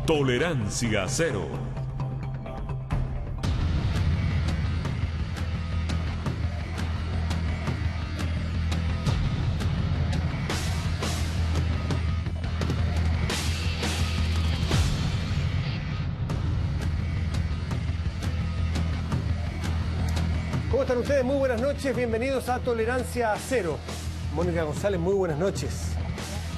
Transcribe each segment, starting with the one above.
Tolerancia Cero. ¿Cómo están ustedes? Muy buenas noches, bienvenidos a Tolerancia Cero. Mónica González, muy buenas noches.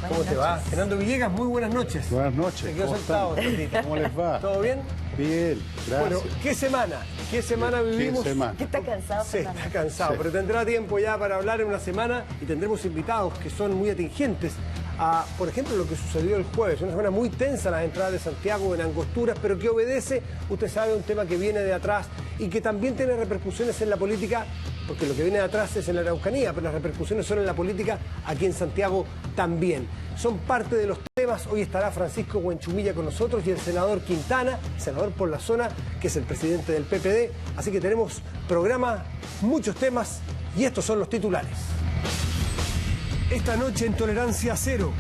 ¿Cómo te va? Fernando Villegas, muy buenas noches. Buenas noches. Te quedo sentado, Fernandito. ¿Cómo les va? ¿Todo bien? Bien, gracias. Bueno, ¿qué semana? ¿Qué semana vivimos? ¿Qué semana? ¿Qué está cansado, Sí, Fernando? está cansado, Sí. pero tendrá tiempo ya para hablar en una semana y tendremos invitados que son muy atingentes a, por ejemplo, lo que sucedió el jueves. Una semana muy tensa, las entradas de Santiago en Angosturas, pero que obedece, usted sabe, a un tema que viene de atrás y que también tiene repercusiones en la política, porque lo que viene de atrás es en la Araucanía, pero las repercusiones son en la política aquí en Santiago también. Son parte de los temas. Hoy estará Francisco Huenchumilla con nosotros y el senador Quintana, senador por la zona, que es el presidente del PPD. Así que tenemos programa, muchos temas y estos son los titulares. Esta noche en Tolerancia Cero,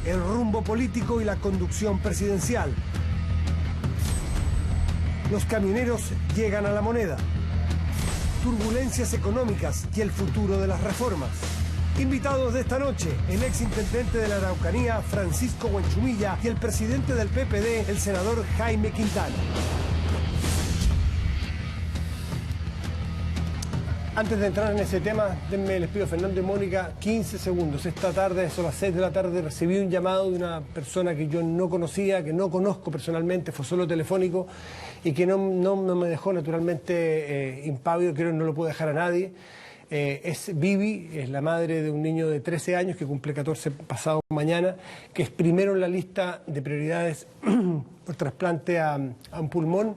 el rumbo político y la conducción presidencial. Los camioneros llegan a la moneda. Turbulencias económicas y el futuro de las reformas. Invitados de esta noche, el ex intendente de la Araucanía, Francisco Huenchumilla, y el presidente del PPD, el senador Jaime Quintana. Antes de entrar en ese tema, les pido a Fernando y Mónica 15 segundos. Esta tarde, son las 6 de la tarde, recibí un llamado de una persona que yo no conocía, que no conozco personalmente, fue solo telefónico y que no me dejó naturalmente impávido, creo que no lo puedo dejar a nadie. Es Vivi, es la madre de un niño de 13 años que cumple 14 pasado mañana, que es primero en la lista de prioridades por trasplante a un pulmón.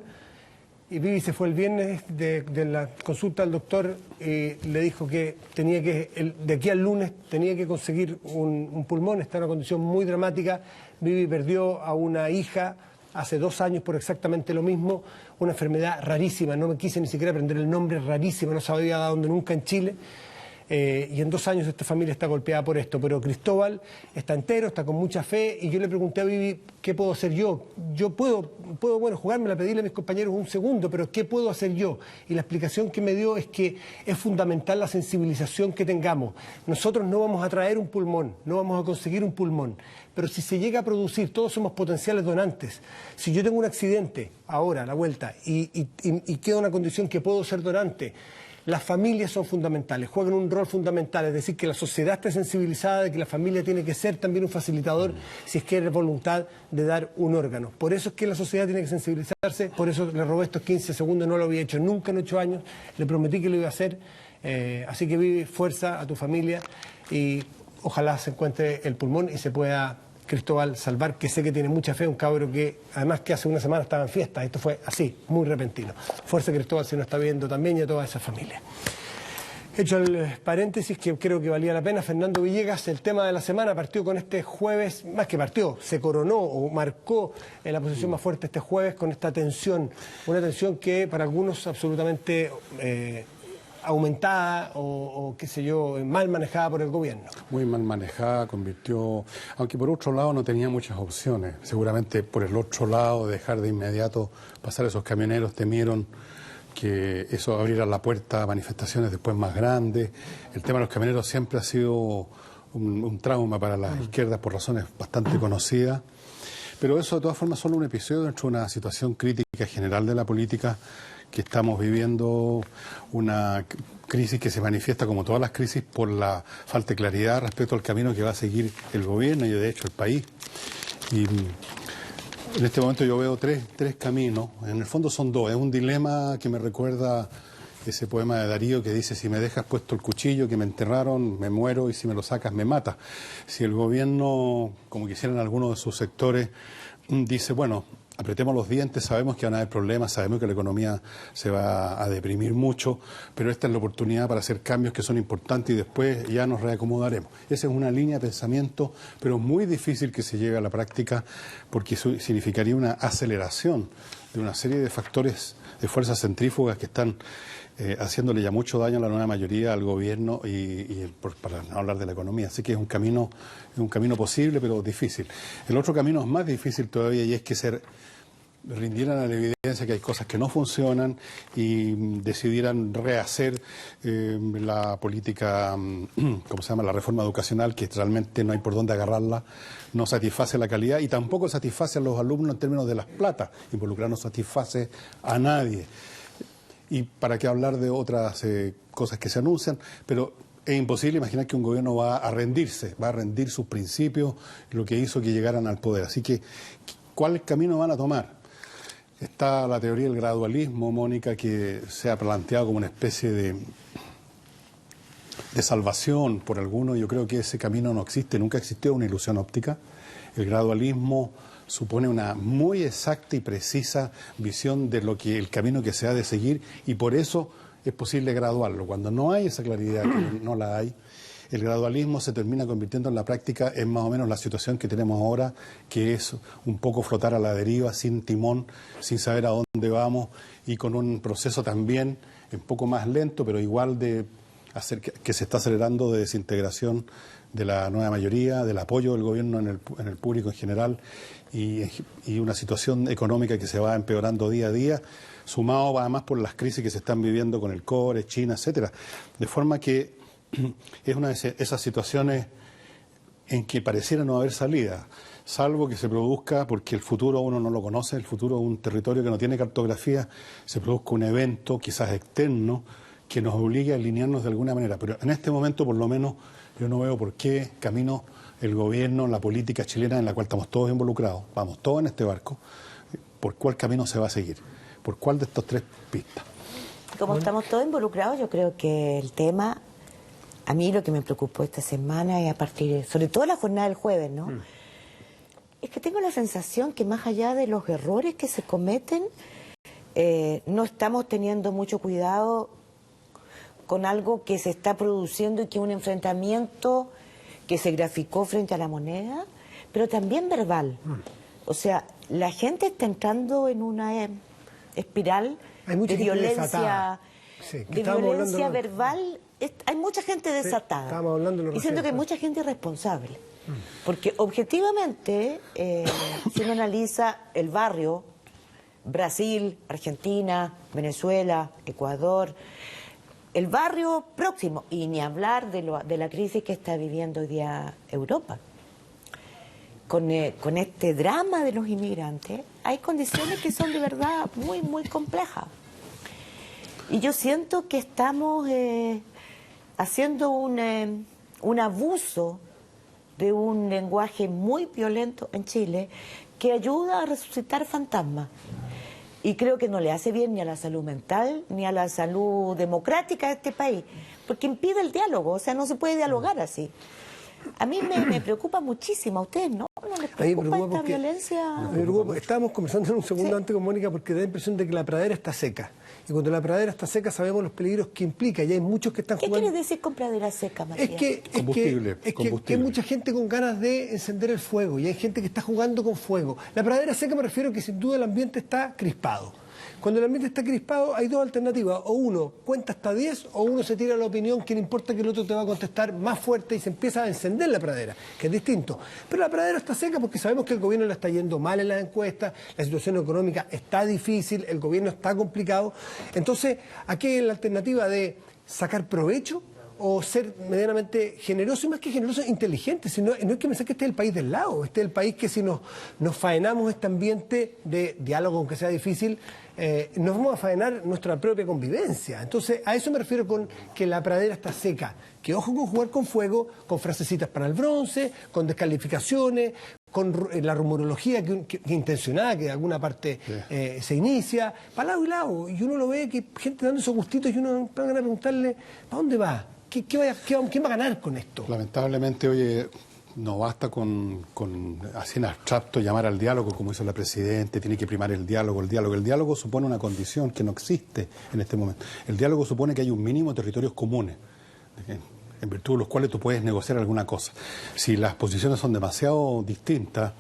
Y Vivi se fue el viernes de la consulta al doctor y le dijo que tenía que, de aquí al lunes, tenía que conseguir un pulmón. Está en una condición muy dramática. Vivi perdió a una hija hace 2 años por exactamente lo mismo, una enfermedad rarísima, no me quise ni siquiera aprender el nombre, rarísima, no se había dado nunca en Chile. Y en 2 años esta familia está golpeada por esto, pero Cristóbal está entero, está con mucha fe, y yo le pregunté a Vivi, ¿qué puedo hacer yo? Yo puedo bueno, jugármela, pedirle a mis compañeros un segundo, pero ¿qué puedo hacer yo? Y la explicación que me dio es que es fundamental la sensibilización que tengamos. Nosotros no vamos a traer un pulmón, no vamos a conseguir un pulmón, pero si se llega a producir, todos somos potenciales donantes. Si yo tengo un accidente ahora, a la vuelta, y queda una condición que puedo ser donante, las familias son fundamentales, juegan un rol fundamental, es decir, que la sociedad esté sensibilizada de que la familia tiene que ser también un facilitador si es que hay voluntad de dar un órgano. Por eso es que la sociedad tiene que sensibilizarse, por eso le robé estos 15 segundos, no lo había hecho nunca en 8 años, le prometí que lo iba a hacer, así que Vivi, fuerza a tu familia y ojalá se encuentre el pulmón y se pueda Cristóbal salvar, que sé que tiene mucha fe, un cabro que además que hace una semana estaba en fiesta, esto fue así, muy repentino. Fuerza Cristóbal si nos está viendo también y a toda esa familia. Hecho el paréntesis que creo que valía la pena, Fernando Villegas, el tema de la semana partió con este jueves, más que partió, se coronó o marcó en la posición más fuerte este jueves con esta tensión, una tensión que para algunos absolutamente aumentada o qué sé yo, mal manejada por el gobierno. Muy mal manejada, convirtió, aunque por otro lado no tenía muchas opciones. Seguramente por el otro lado, dejar de inmediato pasar esos camioneros, temieron que eso abriera la puerta a manifestaciones después más grandes. El tema de los camioneros siempre ha sido un trauma para las izquierdas por razones bastante conocidas. Pero eso de todas formas es solo un episodio dentro de una situación crítica general de la política, que estamos viviendo una crisis que se manifiesta como todas las crisis por la falta de claridad respecto al camino que va a seguir el gobierno y de hecho el país. Y en este momento yo veo tres caminos, en el fondo son 2, es un dilema que me recuerda ese poema de Darío que dice: si me dejas puesto el cuchillo que me enterraron, me muero, y si me lo sacas, me matas. Si el gobierno, como quisieran algunos de sus sectores, dice, bueno, apretemos los dientes, sabemos que van a haber problemas, sabemos que la economía se va a deprimir mucho, pero esta es la oportunidad para hacer cambios que son importantes y después ya nos reacomodaremos. Esa es una línea de pensamiento, pero muy difícil que se lleve a la práctica porque eso significaría una aceleración de una serie de factores, de fuerzas centrífugas que están haciéndole ya mucho daño a la nueva mayoría, al gobierno para no hablar de la economía. Así que es un camino posible, pero difícil. El otro camino es más difícil todavía y es que se rindieran a la evidencia que hay cosas que no funcionan y decidieran rehacer la política, ¿cómo se llama?, la reforma educacional, que realmente no hay por dónde agarrarla, no satisface la calidad y tampoco satisface a los alumnos en términos de las platas. Involucrar no satisface a nadie. Y para qué hablar de otras cosas que se anuncian, pero es imposible imaginar que un gobierno va a rendirse, va a rendir sus principios, lo que hizo que llegaran al poder. Así que, ¿cuál camino van a tomar? Está la teoría del gradualismo, Mónica, que se ha planteado como una especie de salvación por algunos. Yo creo que ese camino no existe, nunca existió, una ilusión óptica. El gradualismo supone una muy exacta y precisa visión de lo que el camino que se ha de seguir y por eso es posible graduarlo. Cuando no hay esa claridad, que no la hay, el gradualismo se termina convirtiendo en la práctica en más o menos la situación que tenemos ahora, que es un poco flotar a la deriva, sin timón, sin saber a dónde vamos y con un proceso también un poco más lento, pero igual de que se está acelerando, de desintegración de la nueva mayoría, del apoyo del gobierno en el público en general y una situación económica que se va empeorando día a día, sumado además por las crisis que se están viviendo con el cobre, China, etcétera. De forma que es una de esas situaciones en que pareciera no haber salida, salvo que se produzca, porque el futuro uno no lo conoce, el futuro es un territorio que no tiene cartografía, se produzca un evento quizás externo que nos obligue a alinearnos de alguna manera. Pero en este momento, por lo menos, yo no veo por qué camino el gobierno, la política chilena en la cual estamos todos involucrados, vamos todos en este barco, por cuál camino se va a seguir, por cuál de estas tres pistas. Como estamos todos involucrados, yo creo que el tema, a mí lo que me preocupó esta semana y a partir, sobre todo la jornada del jueves, ¿no? Es que tengo la sensación que más allá de los errores que se cometen, no estamos teniendo mucho cuidado con algo que se está produciendo y que es un enfrentamiento que se graficó frente a la moneda, pero también verbal. O sea, la gente está entrando en una espiral de violencia, verbal. Hay mucha gente desatada. Y siento que hay mucha gente irresponsable. Porque objetivamente, si uno analiza el barrio, Brasil, Argentina, Venezuela, Ecuador, el barrio próximo, y ni hablar de la crisis que está viviendo hoy día Europa. Con este drama de los inmigrantes, hay condiciones que son de verdad muy, muy complejas. Y yo siento que estamos haciendo un abuso de un lenguaje muy violento en Chile que ayuda a resucitar fantasmas. Y creo que no le hace bien ni a la salud mental ni a la salud democrática de este país, porque impide el diálogo, o sea, no se puede dialogar así. A mí me preocupa muchísimo, a ustedes, ¿no? ¿No les preocupa esta violencia? Me preocupa. Estábamos conversando en un segundo antes con Mónica porque da la impresión de que la pradera está seca. Y cuando la pradera está seca sabemos los peligros que implica. Y hay muchos que están jugando... ¿Qué quiere decir con pradera seca, Matías? Combustible. Que hay mucha gente con ganas de encender el fuego y hay gente que está jugando con fuego. La pradera seca me refiero a que sin duda el ambiente está crispado. Cuando el ambiente está crispado hay dos alternativas, o uno cuenta hasta 10 o uno se tira la opinión que no importa que el otro te va a contestar más fuerte y se empieza a encender la pradera, que es distinto. Pero la pradera está seca porque sabemos que el gobierno le está yendo mal en las encuestas, la situación económica está difícil, el gobierno está complicado. Entonces, aquí hay la alternativa de sacar provecho o ser medianamente generoso, y más que generoso, inteligente. No hay que pensar que este es el país del lado, este es el país que si nos faenamos este ambiente de diálogo, aunque sea difícil, nos vamos a faenar nuestra propia convivencia. Entonces, a eso me refiero con que la pradera está seca. Que ojo con jugar con fuego, con frasecitas para el bronce, con descalificaciones, con la rumorología que intencionada, que de alguna parte se inicia, para lado y lado. Y uno lo ve que gente dando esos gustitos y uno va a preguntarle, ¿para dónde va? ¿Quién va a ganar con esto? Lamentablemente, oye, no basta con así en abstracto llamar al diálogo, como hizo la Presidenta, tiene que primar el diálogo. El diálogo supone una condición que no existe en este momento. El diálogo supone que hay un mínimo de territorios comunes, en virtud de los cuales tú puedes negociar alguna cosa. Si las posiciones son demasiado distintas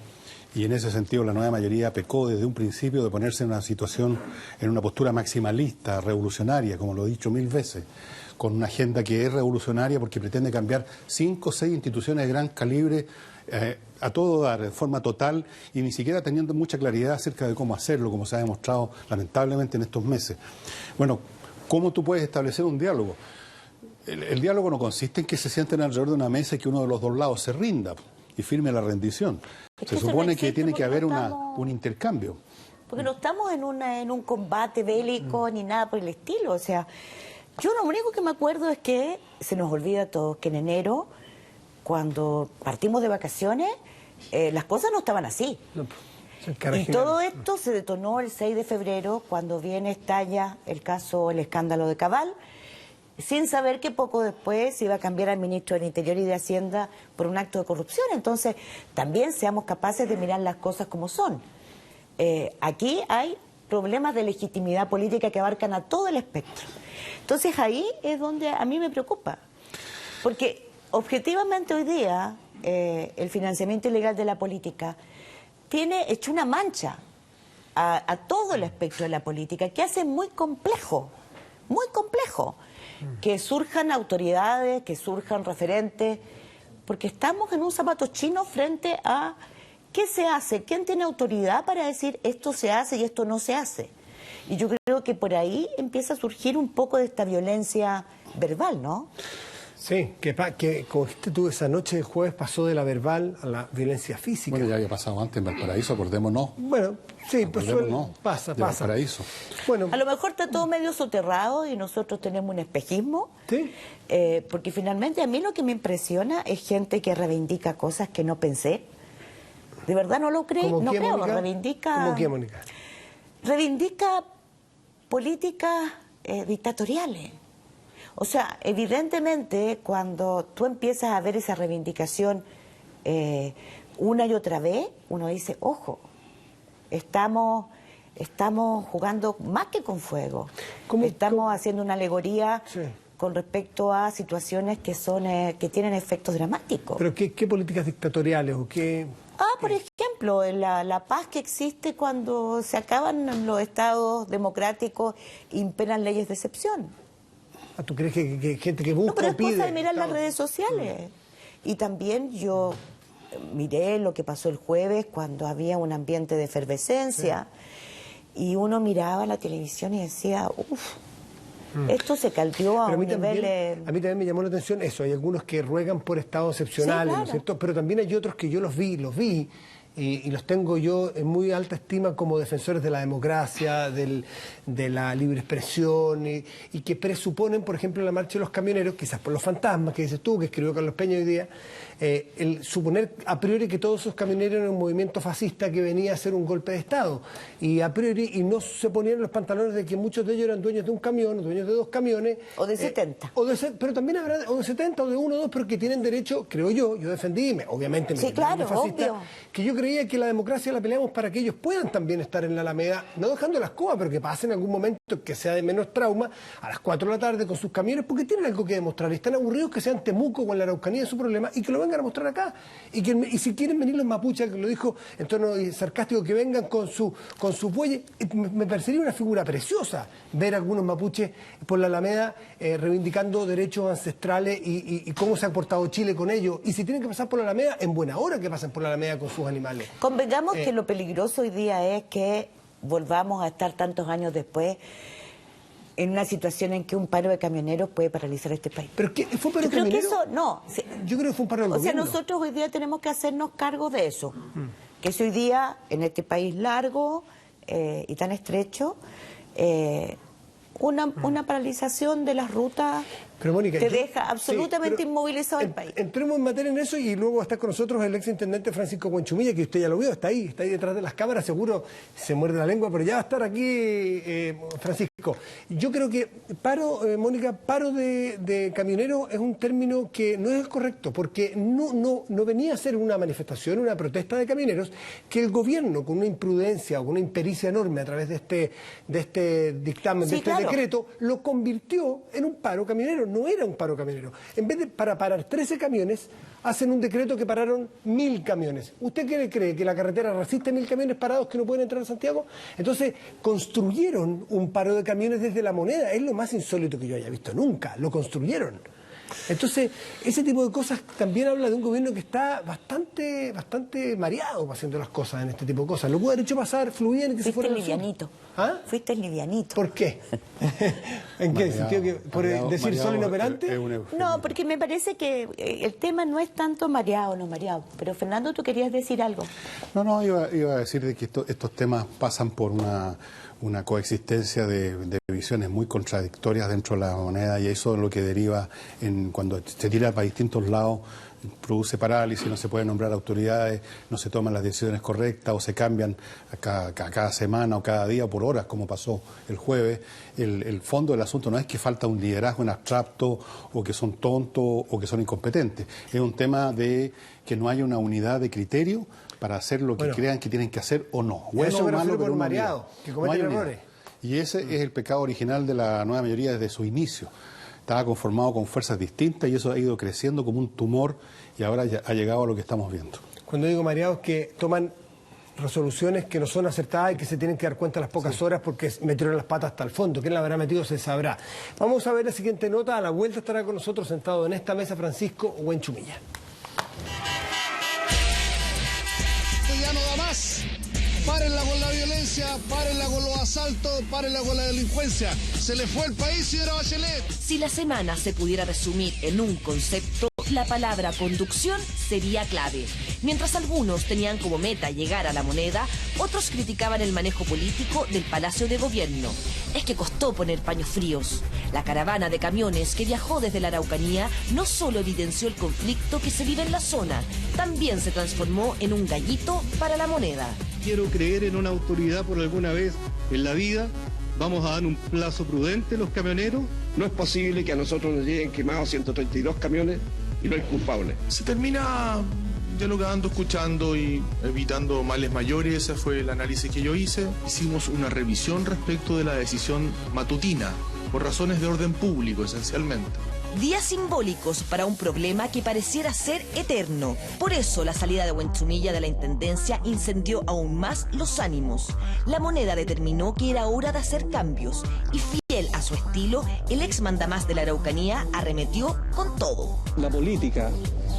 Y en ese sentido la nueva mayoría pecó desde un principio de ponerse en una situación, en una postura maximalista, revolucionaria, como lo he dicho 1000 veces, con una agenda que es revolucionaria porque pretende cambiar 5 o 6 instituciones de gran calibre a todo dar, de forma total, y ni siquiera teniendo mucha claridad acerca de cómo hacerlo, como se ha demostrado lamentablemente en estos meses. Bueno, ¿cómo tú puedes establecer un diálogo? El diálogo no consiste en que se sienten alrededor de una mesa y que uno de los dos lados se rinda y firme la rendición. Se supone que tiene que haber un intercambio. Porque no estamos en un combate bélico ni nada por el estilo. O sea, yo lo único que me acuerdo es que se nos olvida a todos que en enero, cuando partimos de vacaciones, las cosas no estaban así. No, y todo esto se detonó el 6 de febrero, cuando estalla el escándalo de Cabal, sin saber que poco después se iba a cambiar al ministro del Interior y de Hacienda por un acto de corrupción. Entonces, también seamos capaces de mirar las cosas como son. Aquí hay problemas de legitimidad política que abarcan a todo el espectro. Entonces, ahí es donde a mí me preocupa. Porque, objetivamente, hoy día, el financiamiento ilegal de la política tiene hecho una mancha a todo el espectro de la política, que hace muy complejo, que surjan autoridades, que surjan referentes, porque estamos en un zapato chino frente a qué se hace, quién tiene autoridad para decir esto se hace y esto no se hace. Y yo creo que por ahí empieza a surgir un poco de esta violencia verbal, ¿no? Sí, que como dijiste tú, esa noche de jueves pasó de la verbal a la violencia física. Bueno, ya había pasado antes en Valparaíso, acordémonos. Bueno, sí, pues pasa. Valparaíso. Bueno, a lo mejor está todo medio soterrado y nosotros tenemos un espejismo. Sí. Porque finalmente a mí lo que me impresiona es gente que reivindica cosas que no pensé. De verdad no lo creo. No creo, Mónica? Reivindica. ¿Cómo qué, Mónica? Reivindica políticas dictatoriales. O sea, evidentemente, cuando tú empiezas a ver esa reivindicación una y otra vez, uno dice, ojo, estamos jugando más que con fuego. Estamos haciendo una alegoría con respecto a situaciones que tienen efectos dramáticos. ¿Pero qué políticas dictatoriales o qué...? Por ejemplo, la paz que existe cuando se acaban los estados democráticos e imperan leyes de excepción. ¿Tú crees que gente que busca no, pero es pide? Cosa de mirar las redes sociales. Y también yo miré lo que pasó el jueves cuando había un ambiente de efervescencia y uno miraba la televisión y decía, esto se caldeó a un nivel... A mí también me llamó la atención eso. Hay algunos que ruegan por estados excepcionales, claro. ¿no es cierto? Pero también hay otros que yo los vi y los tengo yo en muy alta estima como defensores de la democracia, de la libre expresión y que presuponen, por ejemplo, la marcha de los camioneros, quizás por los fantasmas que dices tú, que escribió Carlos Peña hoy día, el suponer a priori que todos esos camioneros eran un movimiento fascista que venía a hacer un golpe de Estado y a priori, y no se ponían los pantalones de que muchos de ellos eran dueños de un camión, dueños de 2 camiones. O de 70. Pero también habrá o de 70 o de 1 o 2, pero que tienen derecho, creo yo defendí, obviamente me claro, fascista, obvio. Que yo creía que la democracia la peleamos para que ellos puedan también estar en la Alameda, no dejando la escoba, pero que pasen en algún momento que sea de menos trauma, a las 4 de la tarde con sus camiones, porque tienen algo que demostrar. Están aburridos que sean Temuco o en la Araucanía de su problema y que lo vengan a mostrar acá. Y si quieren venir los mapuches, que lo dijo en tono sarcástico, que vengan con su bueyes, me parecería una figura preciosa ver a algunos mapuches por la Alameda reivindicando derechos ancestrales y cómo se ha portado Chile con ellos. Y si tienen que pasar por la Alameda, en buena hora que pasen por la Alameda con sus animales. Convengamos que lo peligroso hoy día es que volvamos a estar tantos años después en una situación en que un paro de camioneros puede paralizar este país. ¿Pero qué? ¿Fue un paro de camioneros? Yo creo que fue un paro del gobierno. O sea, nosotros hoy día tenemos que hacernos cargo de eso. Que es hoy día, en este país largo y tan estrecho, una paralización de las rutas pero, Mónica, te deja absolutamente inmovilizado el país. Entremos en materia en eso y luego va a estar con nosotros el exintendente Francisco Buenchumilla, que usted ya lo vio, está ahí detrás de las cámaras, seguro se muerde la lengua, pero ya va a estar aquí Francisco. Yo creo que Mónica, paro de camioneros es un término que no es el correcto, porque no venía a ser una manifestación, una protesta de camioneros, que el gobierno, con una imprudencia o con una impericia enorme a través de este dictamen, de este decreto, lo convirtió en un paro camionero. No era un paro camionero. En vez de para parar 13 camiones, hacen un decreto que pararon 1000 camiones. ¿Usted qué cree? ¿Que la carretera resiste 1000 camiones parados que no pueden entrar a Santiago? Entonces, construyeron un paro de camiones desde La Moneda. Es lo más insólito que yo haya visto nunca. Lo construyeron. Entonces, ese tipo de cosas también habla de un gobierno que está bastante mareado haciendo las cosas en este tipo de cosas. Lo pudo haber hecho pasar, fluían y que se fuera. Fuiste livianito. ¿Ah? Fuiste livianito. ¿Por qué? ¿En qué sentido? ¿Por decir solo inoperante? No, porque me parece que el tema no es tanto mareado o no mareado. Pero Fernando, tú querías decir algo. No, iba a decir de que estos temas pasan por una coexistencia de visiones muy contradictorias dentro de la moneda, y eso es lo que deriva cuando se tira para distintos lados, produce parálisis, no se pueden nombrar autoridades, no se toman las decisiones correctas o se cambian cada semana o cada día o por horas, como pasó el jueves. El fondo del asunto no es que falta un liderazgo en abstracto o que son tontos o que son incompetentes, es un tema de que no haya una unidad de criterio para hacer lo que crean que tienen que hacer o no. Bueno o malo, pero mareado, que cometen errores. Y ese es el pecado original de la nueva mayoría desde su inicio. Estaba conformado con fuerzas distintas y eso ha ido creciendo como un tumor y ahora ya ha llegado a lo que estamos viendo. Cuando digo mareados, que toman resoluciones que no son acertadas y que se tienen que dar cuenta a las pocas horas porque metieron las patas hasta el fondo. ¿Quién la habrá metido? Se sabrá. Vamos a ver la siguiente nota. A la vuelta estará con nosotros sentado en esta mesa Francisco Huenchumilla. Ya no da más. Párenla con la violencia, párenla con los asaltos, párenla con la delincuencia. Se le fue el país, señora Bachelet. Si la semana se pudiera resumir en un concepto, la palabra conducción sería clave. Mientras algunos tenían como meta llegar a La Moneda, otros criticaban el manejo político del Palacio de Gobierno. Es que costó poner paños fríos. La caravana de camiones que viajó desde la Araucanía no solo evidenció el conflicto que se vive en la zona, también se transformó en un gallito para La Moneda. Quiero creer en una autoridad por alguna vez en la vida. Vamos a dar un plazo prudente a los camioneros. No es posible que a nosotros nos lleguen quemados 132 camiones y no hay culpable. Se termina dialogando, escuchando y evitando males mayores. Ese fue el análisis que yo hice. Hicimos una revisión respecto de la decisión matutina, por razones de orden público esencialmente. Días simbólicos para un problema que pareciera ser eterno. Por eso la salida de Huenchumilla de la Intendencia incendió aún más los ánimos. La Moneda determinó que era hora de hacer cambios y fiel a su estilo, el ex mandamás de la Araucanía arremetió con todo. La política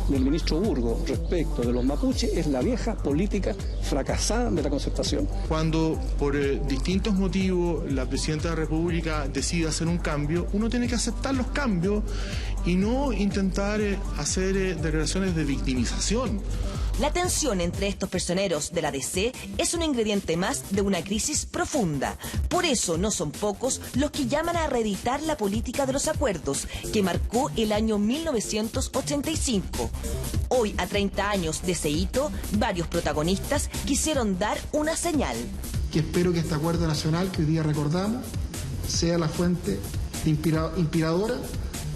del ministro Burgos respecto de los mapuches es la vieja política fracasada de la concertación. Cuando por distintos motivos la Presidenta de la República decide hacer un cambio, uno tiene que aceptar los cambios y no intentar hacer declaraciones de victimización. La tensión entre estos personeros de la DC es un ingrediente más de una crisis profunda. Por eso no son pocos los que llaman a reeditar la política de los acuerdos que marcó el año 1985. Hoy, a 30 años de ese hito, varios protagonistas quisieron dar una señal. Que espero que este acuerdo nacional que hoy día recordamos sea la fuente inspiradora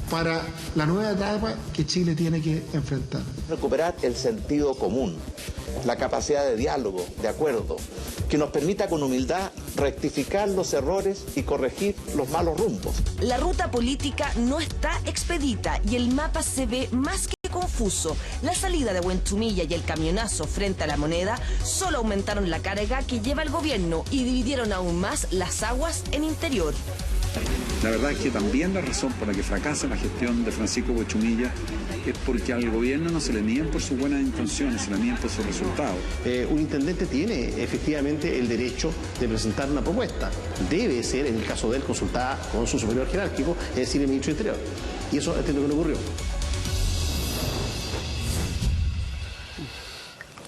para la nueva etapa que Chile tiene que enfrentar. Recuperar el sentido común, la capacidad de diálogo, de acuerdo, que nos permita con humildad rectificar los errores y corregir los malos rumbos. La ruta política no está expedita y el mapa se ve más que confuso. La salida de Huenchumilla y el camionazo frente a La Moneda solo aumentaron la carga que lleva el gobierno y dividieron aún más las aguas en interior. La verdad es que también la razón por la que fracasa la gestión de Francisco Huenchumilla es porque al gobierno no se le miden por sus buenas intenciones, se le miden por sus resultados. Un intendente tiene efectivamente el derecho de presentar una propuesta. Debe ser, en el caso de él, consultada con su superior jerárquico, es decir, el ministro del Interior. Y eso es lo que no ocurrió.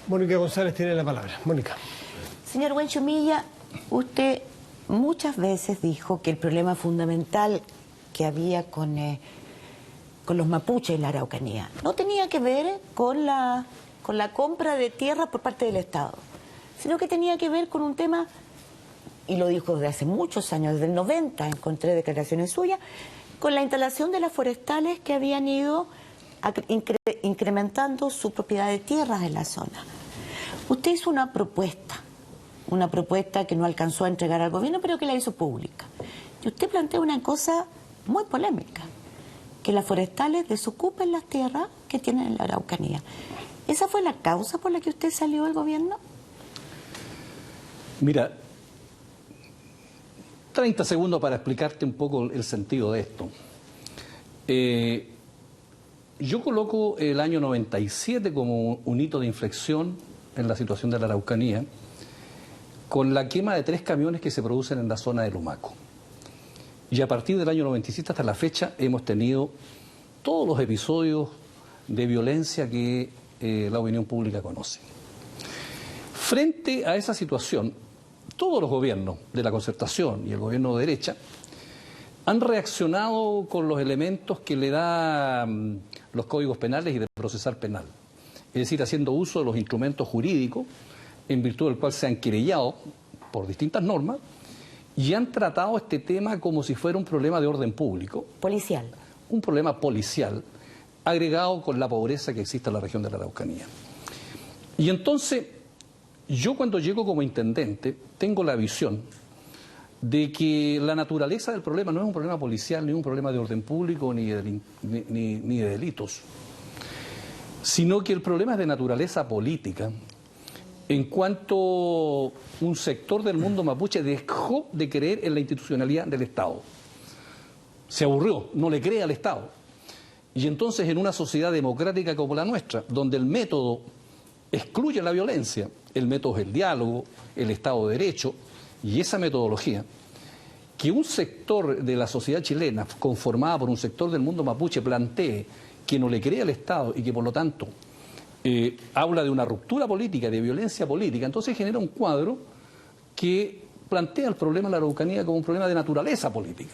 Mónica González tiene la palabra. Mónica. Señor Huenchumilla, usted muchas veces dijo que el problema fundamental que había con los mapuches en la Araucanía no tenía que ver con la compra de tierra por parte del Estado, sino que tenía que ver con un tema, y lo dijo desde hace muchos años, desde el 90, encontré declaraciones suyas, con la instalación de las forestales que habían ido incrementando su propiedad de tierras en la zona. Usted hizo una propuesta que no alcanzó a entregar al gobierno, pero que la hizo pública. Y usted plantea una cosa muy polémica, que las forestales desocupen las tierras que tienen en la Araucanía. ¿Esa fue la causa por la que usted salió del gobierno? Mira, 30 segundos para explicarte un poco el sentido de esto. Yo coloco el año 97 como un hito de inflexión en la situación de la Araucanía, con la quema de 3 camiones que se producen en la zona de Lumaco. Y a partir del año 97 hasta la fecha hemos tenido todos los episodios de violencia que la opinión pública conoce. Frente a esa situación, todos los gobiernos de la Concertación y el gobierno de derecha han reaccionado con los elementos que le dan los códigos penales y de procesar penal. Es decir, haciendo uso de los instrumentos jurídicos en virtud del cual se han querellado por distintas normas y han tratado este tema como si fuera un problema de orden público. Policial. Un problema policial agregado con la pobreza que existe en la región de la Araucanía. Y entonces, yo cuando llego como intendente tengo la visión de que la naturaleza del problema no es un problema policial, ni un problema de orden público, ni de delitos, sino que el problema es de naturaleza política, en cuanto un sector del mundo mapuche dejó de creer en la institucionalidad del Estado. Se aburrió, no le cree al Estado. Y entonces en una sociedad democrática como la nuestra, donde el método excluye la violencia, el método es el diálogo, el Estado de Derecho, y esa metodología, que un sector de la sociedad chilena, conformada por un sector del mundo mapuche, plantee que no le cree al Estado y que por lo tanto habla de una ruptura política, de violencia política, entonces genera un cuadro que plantea el problema de la Araucanía como un problema de naturaleza política.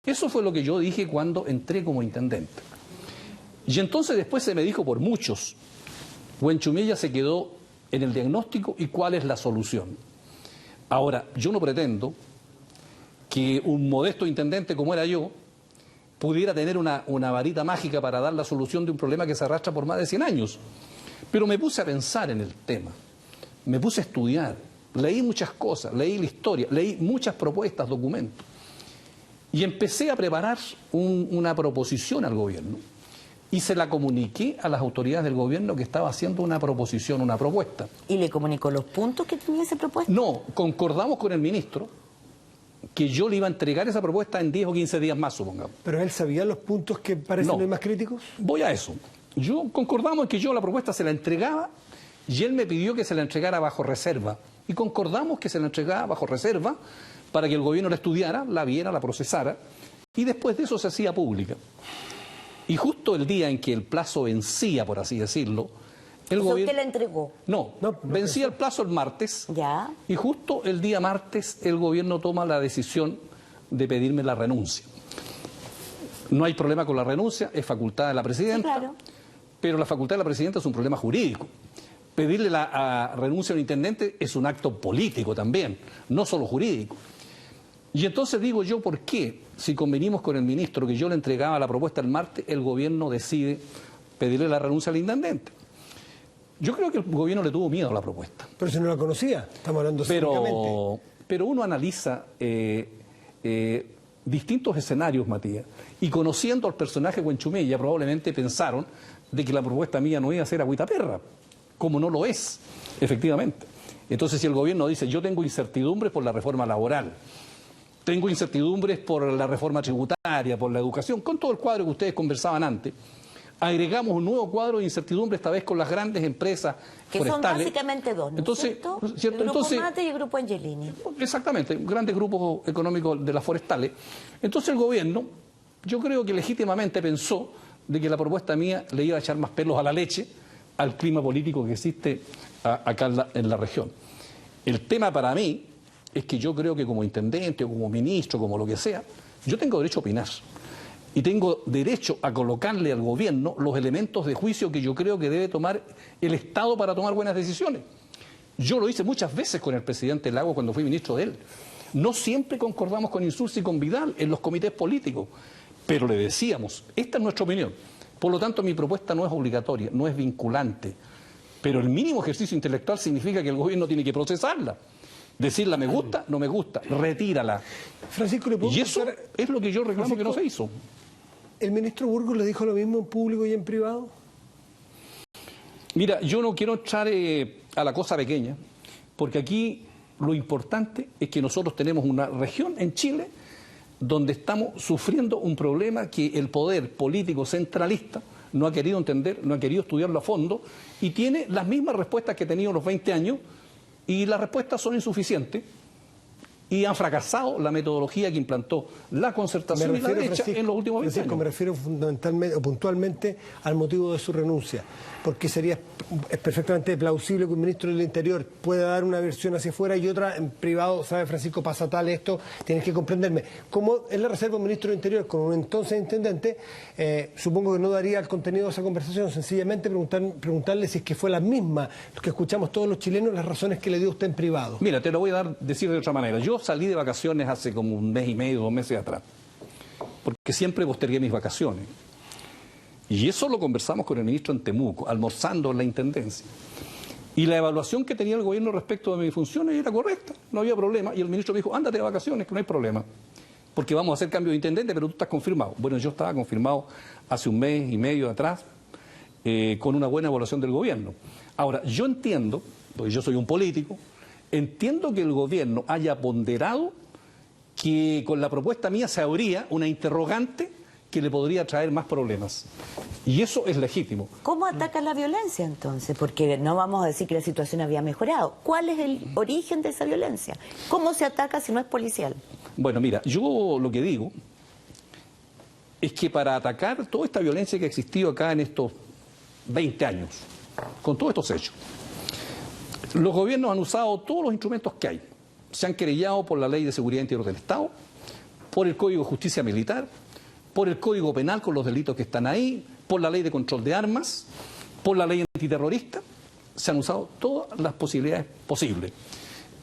Eso fue lo que yo dije cuando entré como intendente. Y entonces después se me dijo por muchos, Huenchumilla se quedó en el diagnóstico y cuál es la solución. Ahora, yo no pretendo que un modesto intendente como era yo pudiera tener una varita mágica para dar la solución de un problema que se arrastra por más de 100 años. Pero me puse a pensar en el tema, me puse a estudiar, leí muchas cosas, leí la historia, leí muchas propuestas, documentos, y empecé a preparar una proposición al gobierno y se la comuniqué a las autoridades del gobierno que estaba haciendo una proposición, una propuesta. ¿Y le comunicó los puntos que tenía esa propuesta? No, concordamos con el ministro que yo le iba a entregar esa propuesta en 10 o 15 días más, supongamos. ¿Pero él sabía los puntos que parecen los más críticos? Voy a eso. Yo concordamos en que yo la propuesta se la entregaba y él me pidió que se la entregara bajo reserva. Y concordamos que se la entregaba bajo reserva para que el gobierno la estudiara, la viera, la procesara y después de eso se hacía pública. Y justo el día en que el plazo vencía, por así decirlo, el gobierno... ¿Usted la entregó? No, vencía el plazo el martes. Ya. Y justo el día martes el gobierno toma la decisión de pedirme la renuncia. No hay problema con la renuncia, es facultad de la presidenta. Sí, claro. Pero la facultad de la presidenta es un problema jurídico. Pedirle la renuncia a un intendente es un acto político también, no solo jurídico. Y entonces digo yo, ¿por qué? Si convenimos con el ministro que yo le entregaba la propuesta el martes, el gobierno decide pedirle la renuncia al intendente. Yo creo que el gobierno le tuvo miedo a la propuesta. Pero si no la conocía, estamos hablando cínicamente. Pero uno analiza distintos escenarios, Matías, y conociendo al personaje Huenchumilla probablemente pensaron de que la propuesta mía no iba a ser agüita perra, como no lo es, efectivamente. Entonces si el gobierno dice, yo tengo incertidumbres por la reforma laboral, tengo incertidumbres por la reforma tributaria, por la educación, con todo el cuadro que ustedes conversaban antes, agregamos un nuevo cuadro de incertidumbre, esta vez con las grandes empresas que forestales. Son básicamente dos, ¿no? Entonces, ¿cierto? El Grupo Mate y el Grupo Angelini. Exactamente, grandes grupos económicos de las forestales. Entonces el gobierno, yo creo que legítimamente pensó de que la propuesta mía le iba a echar más pelos a la leche al clima político que existe acá en la región. El tema para mí es que yo creo que como intendente o como ministro, como lo que sea, yo tengo derecho a opinar. Y tengo derecho a colocarle al gobierno los elementos de juicio que yo creo que debe tomar el Estado para tomar buenas decisiones. Yo lo hice muchas veces con el presidente Lago cuando fui ministro de él. No siempre concordamos con Insulza y con Vidal en los comités políticos, pero le decíamos, esta es nuestra opinión. Por lo tanto, mi propuesta no es obligatoria, no es vinculante, pero el mínimo ejercicio intelectual significa que el gobierno tiene que procesarla. Decirla me gusta, no me gusta, retírala. Francisco, ¿le puedo y eso es lo que yo reclamo que no se hizo. ¿El ministro Burgos le dijo lo mismo en público y en privado? Mira, yo no quiero entrar a la cosa pequeña, porque aquí lo importante es que nosotros tenemos una región en Chile donde estamos sufriendo un problema que el poder político centralista no ha querido entender, no ha querido estudiarlo a fondo y tiene las mismas respuestas que ha tenido los 20 años y las respuestas son insuficientes y han fracasado la metodología que implantó la concertación y la derecha en los últimos 20 años. Me refiero fundamentalmente o puntualmente al motivo de su renuncia, porque es perfectamente plausible que un ministro del Interior pueda dar una versión hacia afuera y otra en privado. Sabe, Francisco, pasa tal esto, tienes que comprenderme. Como es la reserva un ministro del Interior con un entonces intendente, supongo que no daría el contenido de esa conversación, sencillamente preguntarle si es que fue la misma que escuchamos todos los chilenos, las razones que le dio usted en privado. Mira, te lo voy a decir de otra manera. Yo salí de vacaciones hace como un mes y medio, 2 meses atrás, porque siempre postergué mis vacaciones. Y eso lo conversamos con el ministro en Temuco, almorzando en la Intendencia. Y la evaluación que tenía el gobierno respecto de mis funciones era correcta, no había problema. Y el ministro me dijo, ándate de vacaciones, que no hay problema, porque vamos a hacer cambio de intendente, pero tú estás confirmado. Bueno, yo estaba confirmado hace un mes y medio atrás, con una buena evaluación del gobierno. Ahora, yo entiendo, porque yo soy un político, entiendo que el gobierno haya ponderado que con la propuesta mía se abría una interrogante que le podría traer más problemas. Y eso es legítimo. ¿Cómo ataca la violencia entonces? Porque no vamos a decir que la situación había mejorado. ¿Cuál es el origen de esa violencia? ¿Cómo se ataca si no es policial? Bueno, mira, yo lo que digo es que para atacar toda esta violencia que ha existido acá en estos 20 años, con todos estos hechos, los gobiernos han usado todos los instrumentos que hay. Se han querellado por la Ley de Seguridad Interior del Estado, por el Código de Justicia Militar, por el Código Penal con los delitos que están ahí, por la Ley de Control de Armas, por la Ley Antiterrorista. Se han usado todas las posibilidades posibles.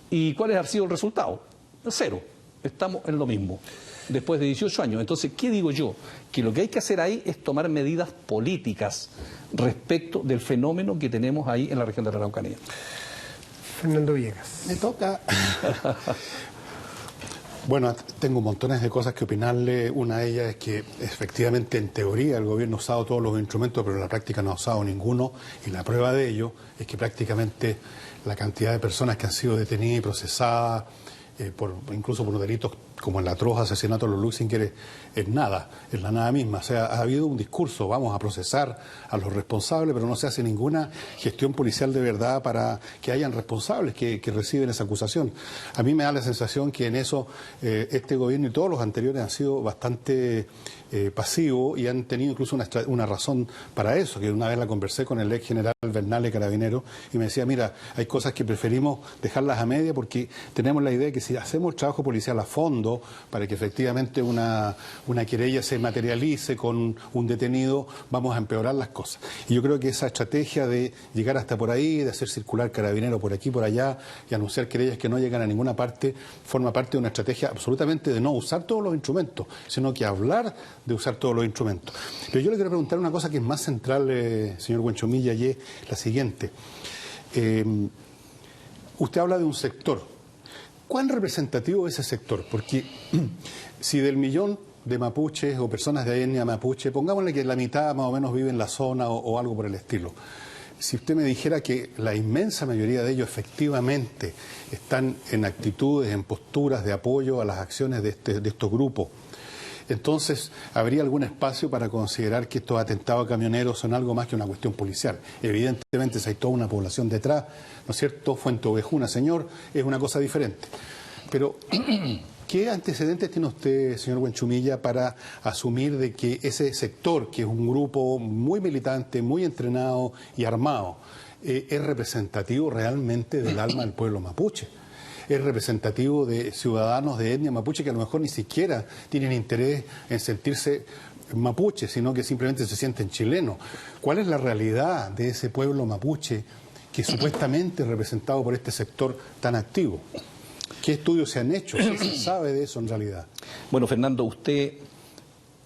¿Y cuál ha sido el resultado? 0. Estamos en lo mismo, después de 18 años. Entonces, ¿qué digo yo? Que lo que hay que hacer ahí es tomar medidas políticas respecto del fenómeno que tenemos ahí en la región de la Araucanía. Fernando Villegas. Me toca. Bueno, tengo montones de cosas que opinarle. Una de ellas es que efectivamente en teoría el gobierno ha usado todos los instrumentos, pero en la práctica no ha usado ninguno. Y la prueba de ello es que prácticamente la cantidad de personas que han sido detenidas y procesadas, incluso por delitos como el atroz asesinato de los Luxinger, es nada, es la nada misma. O sea, ha habido un discurso, vamos a procesar a los responsables, pero no se hace ninguna gestión policial de verdad para que hayan responsables que reciben esa acusación. A mí me da la sensación que en eso este gobierno y todos los anteriores han sido bastante pasivos y han tenido incluso una razón para eso, que una vez la conversé con el ex general Bernal Carabinero y me decía, mira, hay cosas que preferimos dejarlas a media porque tenemos la idea de que si hacemos el trabajo policial a fondo, para que efectivamente una querella se materialice con un detenido, vamos a empeorar las cosas. Y yo creo que esa estrategia de llegar hasta por ahí, de hacer circular carabinero por aquí, por allá, y anunciar querellas que no llegan a ninguna parte, forma parte de una estrategia absolutamente de no usar todos los instrumentos, sino que hablar de usar todos los instrumentos. Pero yo le quiero preguntar una cosa que es más central, señor Buenchumilla, y es la siguiente. Usted habla de un sector. ¿Cuán representativo es ese sector? Porque si del 1.000.000 de mapuches o personas de etnia mapuche, pongámosle que la mitad más o menos vive en la zona o algo por el estilo. Si usted me dijera que la inmensa mayoría de ellos efectivamente están en actitudes, en posturas de apoyo a las acciones de estos grupos, entonces habría algún espacio para considerar que estos atentados a camioneros son algo más que una cuestión policial. Evidentemente, si hay toda una población detrás, ¿no es cierto? Fuente Ovejuna, señor, es una cosa diferente. Pero, ¿qué antecedentes tiene usted, señor Buenchumilla, para asumir de que ese sector, que es un grupo muy militante, muy entrenado y armado, es representativo realmente del alma del pueblo mapuche? Es representativo de ciudadanos de etnia mapuche que a lo mejor ni siquiera tienen interés en sentirse mapuche, sino que simplemente se sienten chilenos. ¿Cuál es la realidad de ese pueblo mapuche que supuestamente es representado por este sector tan activo? ¿Qué estudios se han hecho? ¿Qué se sabe de eso en realidad? Bueno, Fernando, usted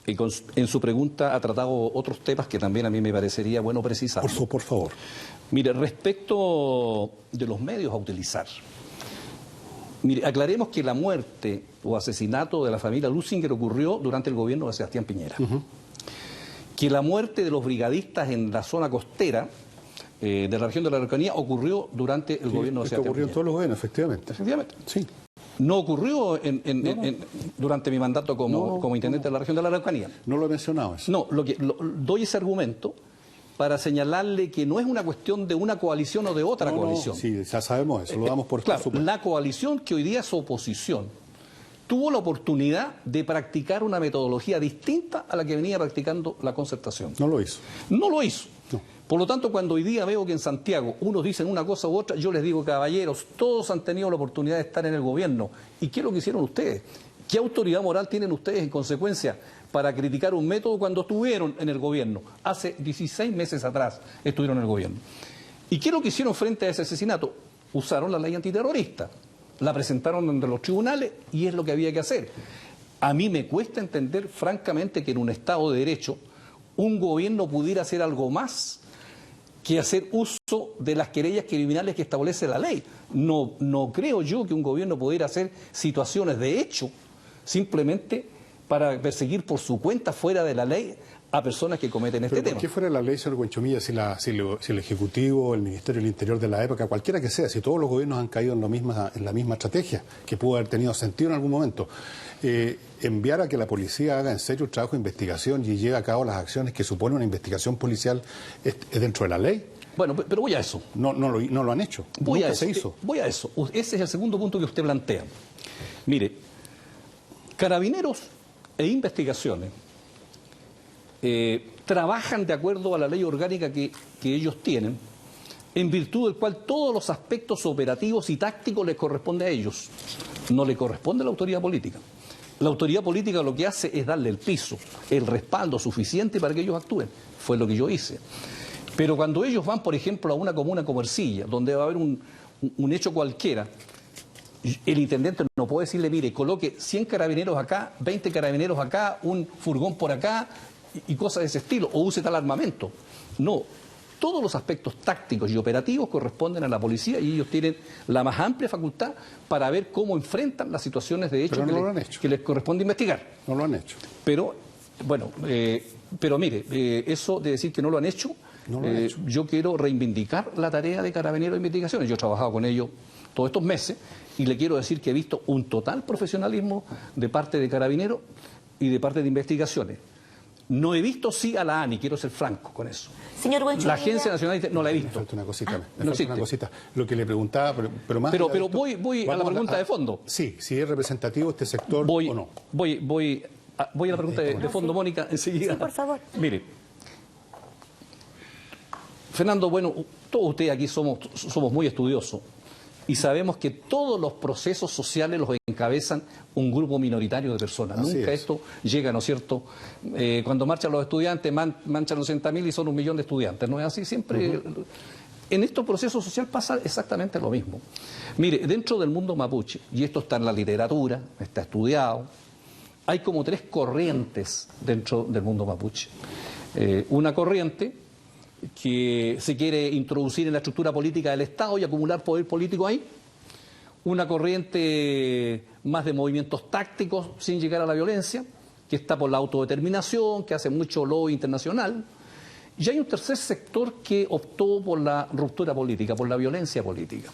en su pregunta ha tratado otros temas que también a mí me parecería bueno precisar. Por favor. Mire, respecto de los medios a utilizar. Mire, aclaremos que la muerte o asesinato de la familia Luxinger ocurrió durante el gobierno de Sebastián Piñera. Que la muerte de los brigadistas en la zona costera de la región de la Araucanía ocurrió durante el gobierno de Sebastián ocurrió en Piñera. todos los gobiernos, efectivamente. Efectivamente. Sí. No ocurrió durante mi mandato como intendente de la región de la Araucanía. No lo he mencionado eso. No, doy ese argumento para señalarle que no es una cuestión de una coalición o de otra coalición. Sí, ya sabemos eso, lo damos por claro, la coalición que hoy día es oposición tuvo la oportunidad de practicar una metodología distinta a la que venía practicando la concertación. No lo hizo. No lo hizo. No. Por lo tanto, cuando hoy día veo que en Santiago unos dicen una cosa u otra, yo les digo, caballeros, todos han tenido la oportunidad de estar en el gobierno. ¿Y qué es lo que hicieron ustedes? ¿Qué autoridad moral tienen ustedes en consecuencia para criticar un método cuando estuvieron en el gobierno? Hace 16 meses atrás estuvieron en el gobierno. ¿Y qué es lo que hicieron frente a ese asesinato? Usaron la ley antiterrorista. La presentaron ante los tribunales y es lo que había que hacer. A mí me cuesta entender, francamente, que en un Estado de Derecho un gobierno pudiera hacer algo más que hacer uso de las querellas criminales que establece la ley. No creo yo que un gobierno pudiera hacer situaciones de hecho simplemente para perseguir por su cuenta, fuera de la ley, a personas que cometen este tema. ¿Por qué fuera la ley, señor Buenchumilla, si el Ejecutivo, el Ministerio del Interior de la época, cualquiera que sea, si todos los gobiernos han caído en la misma estrategia, que pudo haber tenido sentido en algún momento, enviar a que la policía haga en serio un trabajo de investigación y lleve a cabo las acciones que supone una investigación policial es dentro de la ley? Bueno, pero voy a eso. No lo han hecho. Voy a se hizo. Voy a eso. Ese es el segundo punto que usted plantea. Mire, Carabineros e investigaciones trabajan de acuerdo a la ley orgánica que ellos tienen, en virtud del cual todos los aspectos operativos y tácticos les corresponde a ellos. No le corresponde a la autoridad política. La autoridad política lo que hace es darle el piso, el respaldo suficiente para que ellos actúen. Fue lo que yo hice. Pero cuando ellos van, por ejemplo, a una comuna como Ercilla, donde va a haber un hecho cualquiera, el intendente no puede decirle, mire, coloque 100 carabineros acá, 20 carabineros acá, un furgón por acá y cosas de ese estilo, o use tal armamento. No, todos los aspectos tácticos y operativos corresponden a la policía y ellos tienen la más amplia facultad para ver cómo enfrentan las situaciones de hecho que les corresponde investigar. No lo han hecho. Pero, bueno, pero mire, eso de decir que no lo han hecho, yo quiero reivindicar la tarea de Carabineros de Investigaciones. Yo he trabajado con ellos todos estos meses y le quiero decir que he visto un total profesionalismo de parte de Carabineros y de parte de Investigaciones. No he visto sí a la ANI, quiero ser franco con eso. Señor Buenchumilla, la Agencia Nacional no la he visto. Me falta una cosita. No existe. Una cosita. Lo que le preguntaba, pero más... Pero voy a la pregunta de fondo. Sí, si es representativo este sector o no. Voy a la pregunta de fondo, Mónica, enseguida. Sí, por favor. Mire, Fernando, bueno, todos ustedes aquí somos muy estudiosos y sabemos que todos los procesos sociales los encabezan un grupo minoritario de personas. Así Nunca es. esto llega, ¿no es cierto? Cuando marchan los estudiantes, manchan los 60.000 y son 1 millón de estudiantes. ¿No es así? Siempre... En estos procesos sociales pasa exactamente lo mismo. Mire, dentro del mundo mapuche, y esto está en la literatura, está estudiado, hay como 3 corrientes dentro del mundo mapuche. Una corriente que se quiere introducir en la estructura política del Estado y acumular poder político ahí. Una corriente más de movimientos tácticos sin llegar a la violencia, que está por la autodeterminación, que hace mucho lobby internacional. Y hay un tercer sector que optó por la ruptura política, por la violencia política.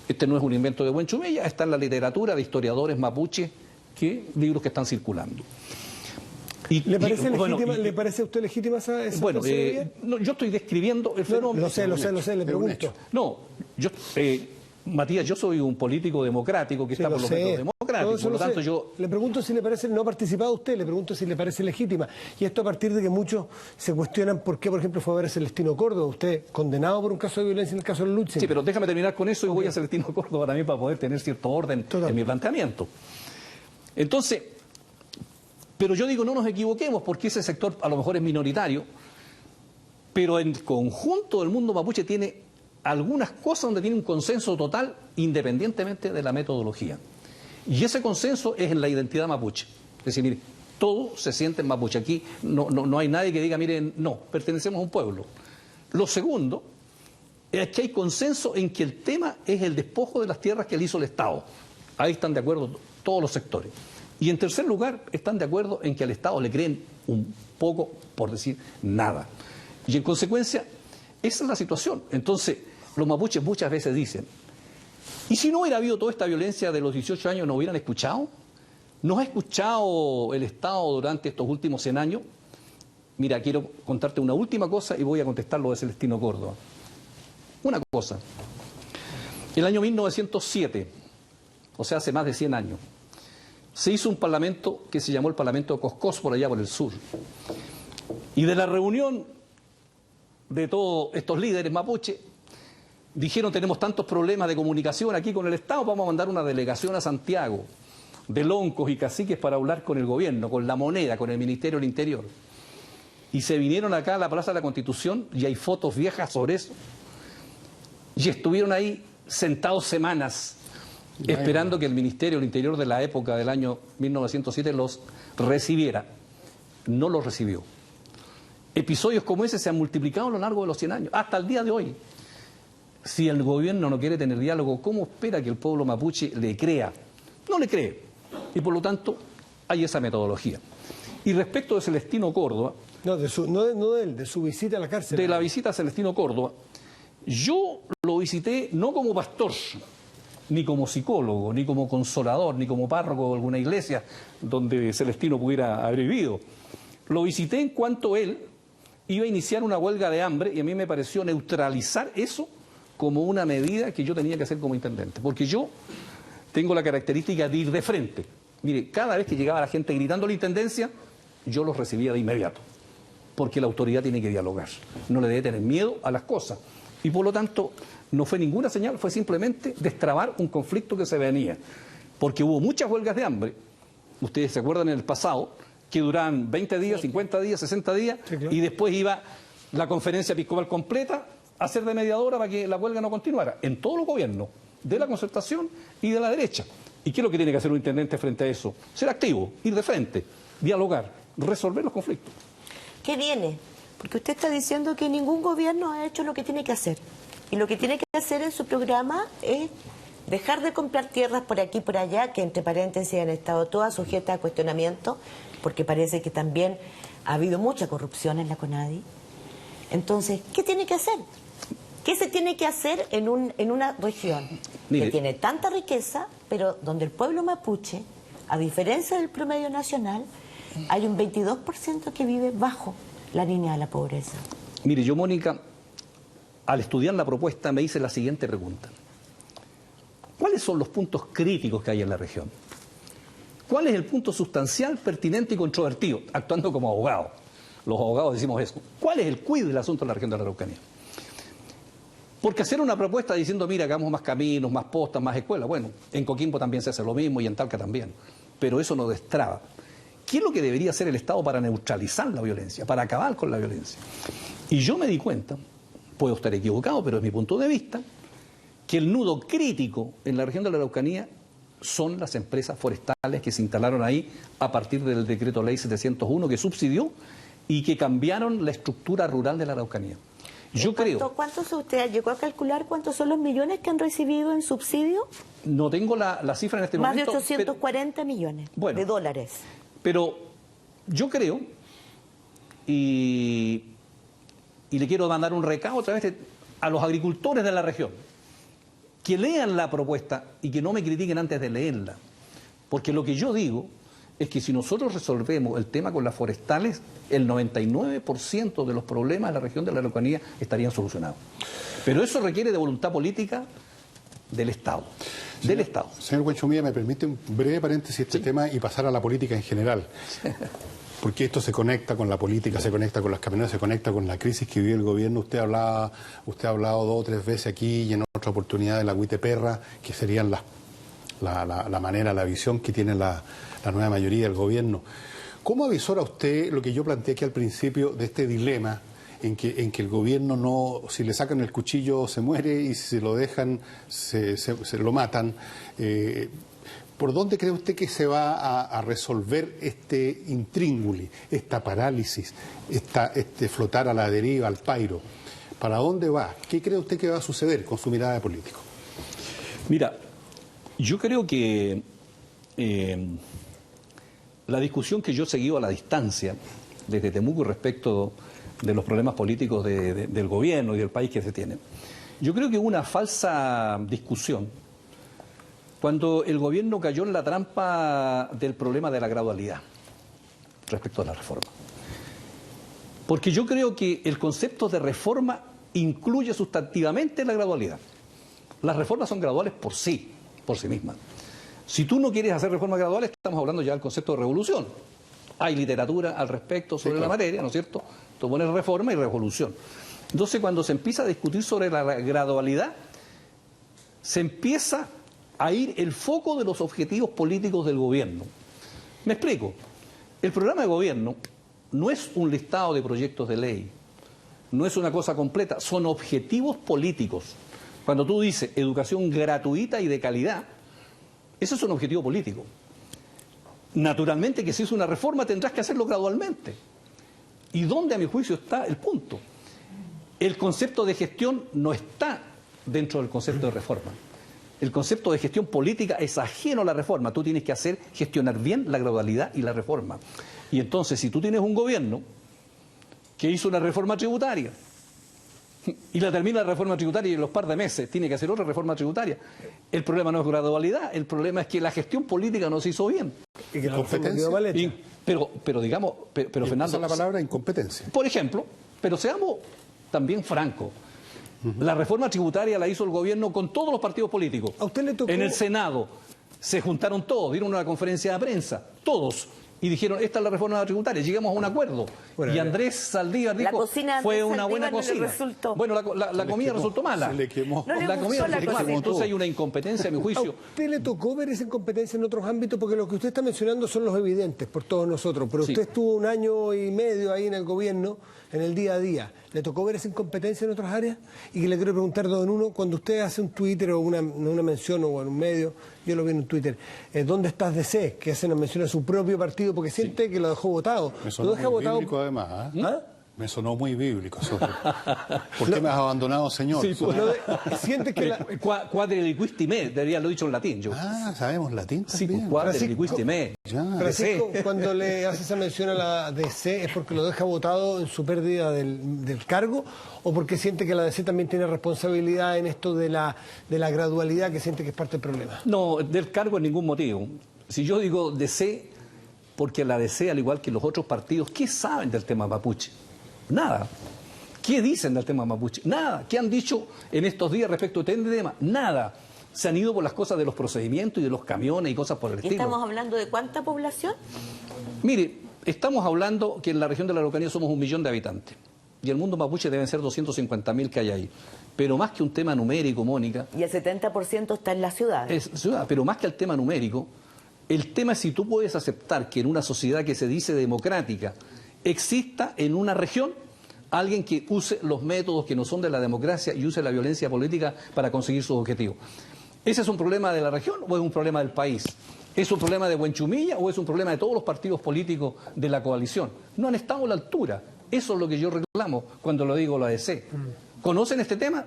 Este no es un invento de Buenchumilla, está en la literatura de historiadores mapuches, libros que están circulando. ¿Le parece a usted legítima esa bueno, no, yo estoy describiendo el fenómeno. Lo sé, le pregunto. No, Matías, yo soy un político democrático que está por los métodos democráticos, por lo tanto yo... Le pregunto si le parece, no ha participado usted, le pregunto si le parece legítima. Y esto a partir de que muchos se cuestionan por qué, por ejemplo, fue a ver a Celestino Córdoba, usted condenado por un caso de violencia en el caso de Lutzen. Sí, pero déjame terminar con eso y voy a Celestino Córdoba también para poder tener cierto orden en mi planteamiento. Entonces... Pero yo digo, no nos equivoquemos, porque ese sector a lo mejor es minoritario, pero en conjunto el mundo mapuche tiene algunas cosas donde tiene un consenso total independientemente de la metodología. Y ese consenso es en la identidad mapuche. Es decir, mire, todos se sienten mapuche. Aquí no hay nadie que diga, miren, no, pertenecemos a un pueblo. Lo segundo es que hay consenso en que el tema es el despojo de las tierras que le hizo el Estado. Ahí están de acuerdo todos los sectores. Y en tercer lugar, están de acuerdo en que al Estado le creen un poco, por decir nada. Y en consecuencia, Esa es la situación. Entonces, los mapuches muchas veces dicen, ¿y si no hubiera habido toda esta violencia de los 18 años, no hubieran escuchado? ¿Nos ha escuchado el Estado durante estos últimos 100 años? Mira, quiero contarte una última cosa y voy a contestar lo de Celestino Córdoba. Una cosa. El año 1907, o sea, hace más de 100 años, se hizo un parlamento que se llamó el Parlamento de Coscós, por allá por el sur. Y de la reunión de todos estos líderes mapuche, dijeron, tenemos tantos problemas de comunicación aquí con el Estado, vamos a mandar una delegación a Santiago de loncos y caciques para hablar con el gobierno, con la moneda, con el Ministerio del Interior. Y se vinieron acá a la Plaza de la Constitución, y hay fotos viejas sobre eso, y estuvieron ahí sentados semanas, esperando que el Ministerio del Interior de la época del año 1907 los recibiera. No los recibió. Episodios como ese se han multiplicado a lo largo de los 100 años, hasta el día de hoy. Si el gobierno no quiere tener diálogo, ¿cómo espera que el pueblo mapuche le crea? No le cree. Y por lo tanto, hay esa metodología. Y respecto de Celestino Córdoba... No, de su visita a la cárcel. De la visita a Celestino Córdoba, yo lo visité no como pastor, ni como psicólogo, ni como consolador, ni como párroco de alguna iglesia donde Celestino pudiera haber vivido. Lo visité en cuanto él iba a iniciar una huelga de hambre, y a mí me pareció neutralizar eso como una medida que yo tenía que hacer como intendente. Porque yo tengo la característica de ir de frente. Mire, cada vez que llegaba la gente gritando a la intendencia, yo los recibía de inmediato. Porque la autoridad tiene que dialogar. No le debe tener miedo a las cosas. Y por lo tanto, no fue ninguna señal, fue simplemente destrabar un conflicto que se venía. Porque hubo muchas huelgas de hambre. Ustedes se acuerdan en el pasado, que duraban 20 días, 50 días, 60 días, sí, claro. Y después iba la conferencia episcopal completa a ser de mediadora para que la huelga no continuara. En todos los gobiernos, de la concertación y de la derecha. ¿Y qué es lo que tiene que hacer un intendente frente a eso? Ser activo, ir de frente, dialogar, resolver los conflictos. ¿Qué viene? Porque usted está diciendo que ningún gobierno ha hecho lo que tiene que hacer. Y lo que tiene que hacer en su programa es dejar de comprar tierras por aquí y por allá, que entre paréntesis han estado todas sujetas a cuestionamiento, porque parece que también ha habido mucha corrupción en la CONADI. Entonces, ¿qué tiene que hacer? ¿Qué se tiene que hacer en una región que tiene tanta riqueza, pero donde el pueblo mapuche, a diferencia del promedio nacional, hay un 22% que vive bajo la línea de la pobreza? Mire, yo, Mónica, al estudiar la propuesta me hice la siguiente pregunta. ¿Cuáles son los puntos críticos que hay en la región? ¿Cuál es el punto sustancial, pertinente y controvertido? Actuando como abogado. Los abogados decimos eso. ¿Cuál es el quid del asunto en la región de la Araucanía? Porque hacer una propuesta diciendo, mira, hagamos más caminos, más postas, más escuelas, bueno, en Coquimbo también se hace lo mismo y en Talca también, pero eso no destraba. ¿Qué es lo que debería hacer el Estado para neutralizar la violencia, para acabar con la violencia? Y yo me di cuenta, puedo estar equivocado, pero es mi punto de vista, que el nudo crítico en la región de la Araucanía son las empresas forestales que se instalaron ahí a partir del decreto ley 701 que subsidió y que cambiaron la estructura rural de la Araucanía. Yo creo... ¿Cuántos usted llegó a calcular cuántos son los millones que han recibido en subsidio? No tengo la cifra en este momento. Más de 840 millones de dólares. Pero yo creo, y le quiero mandar un recado otra vez a los agricultores de la región, que lean la propuesta y que no me critiquen antes de leerla. Porque lo que yo digo es que si nosotros resolvemos el tema con las forestales, el 99% de los problemas de la región de la Araucanía estarían solucionados. Pero eso requiere de voluntad política del Estado. Del Estado. Señor Huanchumilla, ¿me permite un breve paréntesis este tema y pasar a la política en general? Porque esto se conecta con la política, se conecta con las camionetas, se conecta con la crisis que vive el gobierno. Usted ha hablado 2 o 3 veces aquí y en otra oportunidad de la Huiteperra, que serían la manera, la visión que tiene la nueva mayoría del gobierno. ¿Cómo avisora usted lo que yo planteé aquí al principio de este dilema en que el gobierno no, si le sacan el cuchillo se muere y si se lo dejan se lo matan? ¿Por dónde cree usted que se va a resolver este intrínguli, esta parálisis, este flotar a la deriva, al pairo? ¿Para dónde va? ¿Qué cree usted que va a suceder con su mirada de político? Mira, yo creo que la discusión que yo he seguido a la distancia desde Temuco respecto de los problemas políticos del gobierno y del país que se tienen. Yo creo que hubo una falsa discusión cuando el gobierno cayó en la trampa del problema de la gradualidad respecto a la reforma. Porque yo creo que el concepto de reforma incluye sustantivamente la gradualidad. Las reformas son graduales por sí mismas. Si tú no quieres hacer reformas graduales, estamos hablando ya del concepto de revolución. Hay literatura al respecto sobre la materia, ¿no es cierto? Tú pones reforma y revolución. Entonces, cuando se empieza a discutir sobre la gradualidad, se empieza a ir el foco de los objetivos políticos del gobierno. Me explico. El programa de gobierno no es un listado de proyectos de ley, no es una cosa completa, son objetivos políticos. Cuando tú dices educación gratuita y de calidad, ese es un objetivo político. Naturalmente que si es una reforma tendrás que hacerlo gradualmente. ¿Y dónde, a mi juicio, está el punto? El concepto de gestión no está dentro del concepto de reforma. El concepto de gestión política es ajeno a la reforma. Tú tienes que gestionar bien la gradualidad y la reforma. Y entonces, si tú tienes un gobierno que hizo una reforma tributaria y la termina la reforma tributaria y en los par de meses tiene que hacer otra reforma tributaria, el problema no es gradualidad, el problema es que la gestión política no se hizo bien. Y que la competencia mal hecha. Pero digamos, pero Fernando, la palabra incompetencia. Por ejemplo, pero seamos también francos. La reforma tributaria la hizo el gobierno con todos los partidos políticos. ¿A usted le tocó? En el Senado se juntaron todos, dieron una conferencia de prensa, todos, y dijeron, esta es la reforma tributaria, llegamos a un acuerdo. Bueno, y Andrés Saldívar dijo, fue una buena cocina. Bueno, la comida resultó mala. Se le quemó. La comida resultó mala. Entonces hay una incompetencia, a mi juicio. ¿A usted le tocó ver esa incompetencia en otros ámbitos? Porque lo que usted está mencionando son los evidentes por todos nosotros, pero usted estuvo 1 año y medio ahí en el gobierno, en el día a día. ¿Le tocó ver esa incompetencia en otras áreas? Y que le quiero preguntar, don Uno, cuando usted hace un Twitter o una mención o en un medio, yo lo vi en un Twitter, ¿dónde estás DC? Que hace una mención a su propio partido porque siente que lo dejó votado. Me sonó muy bíblico además, ¿eh? ¿Ah? Me sonó muy bíblico. ¿Por qué me has abandonado, Señor? Sí, pues, siente que quadriliquisti me, debería haberlo dicho en latín. ¿Sabemos latín también? Sí, quadriliquisti me. Francisco, cuando le hace esa mención a la DC, ¿es porque lo deja votado en su pérdida del cargo o porque siente que la DC también tiene responsabilidad en esto de la gradualidad que siente que es parte del problema? No, del cargo en ningún motivo. Si yo digo DC, porque la DC, al igual que los otros partidos, ¿qué saben del tema mapuche? Nada. ¿Qué dicen del tema mapuche? Nada. ¿Qué han dicho en estos días respecto a este tema? Nada. Se han ido por las cosas de los procedimientos y de los camiones y cosas por el estilo. ¿Estamos hablando de cuánta población? Mire, estamos hablando que en la región de la Araucanía somos 1 millón de habitantes. Y el mundo mapuche deben ser 250.000 que hay ahí. Pero más que un tema numérico, Mónica... Y el 70% está en la ciudad. Es ciudad, pero más que el tema numérico, el tema es si tú puedes aceptar que en una sociedad que se dice democrática exista en una región alguien que use los métodos que no son de la democracia y use la violencia política para conseguir sus objetivos. ¿Ese es un problema de la región o es un problema del país? ¿Es un problema de Huenchumilla o es un problema de todos los partidos políticos de la coalición? No han estado a la altura. Eso es lo que yo reclamo cuando lo digo la ADC. ¿Conocen este tema?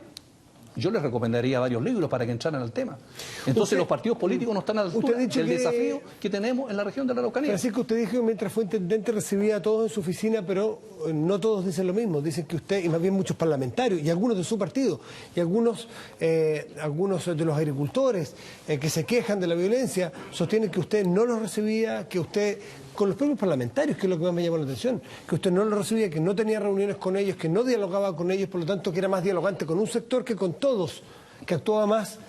Yo les recomendaría varios libros para que entraran al tema. Entonces los partidos políticos no están a la altura del desafío que tenemos en la región de la Araucanía. Francisco, usted dijo que mientras fue intendente recibía a todos en su oficina, pero no todos dicen lo mismo. Dicen que usted, y más bien muchos parlamentarios, y algunos de su partido, y algunos de los agricultores que se quejan de la violencia, sostienen que usted no los recibía, que usted... con los propios parlamentarios, que es lo que más me llamó la atención, que usted no lo recibía, que no tenía reuniones con ellos, que no dialogaba con ellos, por lo tanto que era más dialogante con un sector que con todos, que actuaba más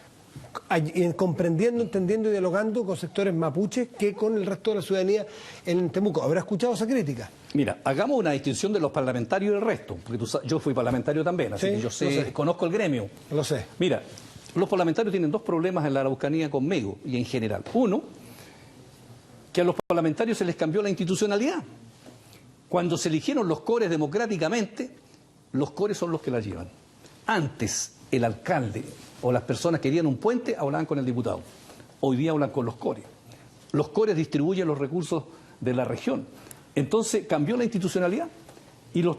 comprendiendo, entendiendo y dialogando con sectores mapuches que con el resto de la ciudadanía en Temuco. ¿Habrá escuchado esa crítica? Mira, hagamos una distinción de los parlamentarios y el resto, porque yo fui parlamentario también, así que yo sé, conozco el gremio. Lo sé. Mira, los parlamentarios tienen 2 problemas en la Araucanía conmigo y en general. Uno, que a los parlamentarios se les cambió la institucionalidad. Cuando se eligieron los cores democráticamente, los cores son los que la llevan. Antes, el alcalde o las personas que querían un puente hablaban con el diputado. Hoy día hablan con los cores. Los cores distribuyen los recursos de la región. Entonces, cambió la institucionalidad y los